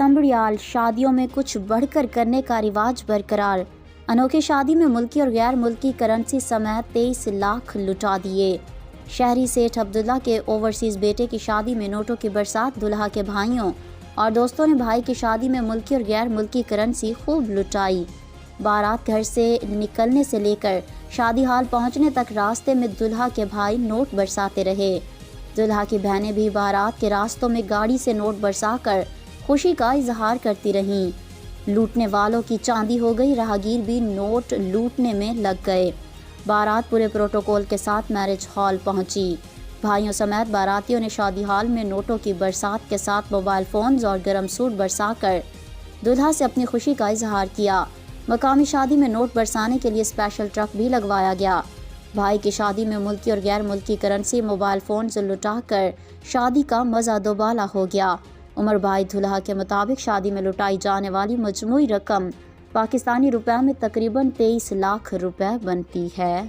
سنبریال، شادیوں میں کچھ بڑھ کر کرنے کا رواج برقرار۔ انوکھی شادی میں ملکی اور غیر ملکی کرنسی سمیت 23 لاکھ لٹا دیے۔ شہری سیٹھ عبداللہ کے اوورسیز بیٹے کی شادی میں نوٹوں کی برسات، دلہا کے بھائیوں اور دوستوں نے بھائی کی شادی میں ملکی اور غیر ملکی کرنسی خوب لٹائی۔ بارات گھر سے نکلنے سے لے کر شادی ہال پہنچنے تک راستے میں دلہا کے بھائی نوٹ برساتے رہے۔ دلہا کی بہنیں بھی بارات کے راستوں میں گاڑی سے نوٹ برسا کر خوشی کا اظہار کرتی رہیں۔ لوٹنے والوں کی چاندی ہو گئی، راہگیر بھی نوٹ لوٹنے میں لگ گئے۔ بارات پورے پروٹوکول کے ساتھ میرج ہال پہنچی۔ بھائیوں سمیت باراتیوں نے شادی ہال میں نوٹوں کی برسات کے ساتھ موبائل فونز اور گرم سوٹ برسا کر دلہا سے اپنی خوشی کا اظہار کیا۔ مقامی شادی میں نوٹ برسانے کے لیے اسپیشل ٹرک بھی لگوایا گیا۔ بھائی کی شادی میں ملکی اور غیر ملکی کرنسی، موبائل فون سے لٹا کر شادی کا مزہ دوبالا ہو گیا۔ عمر بھائی دلہا کے مطابق شادی میں لٹائی جانے والی مجموعی رقم پاکستانی روپے میں تقریباً 23 لاکھ روپے بنتی ہے۔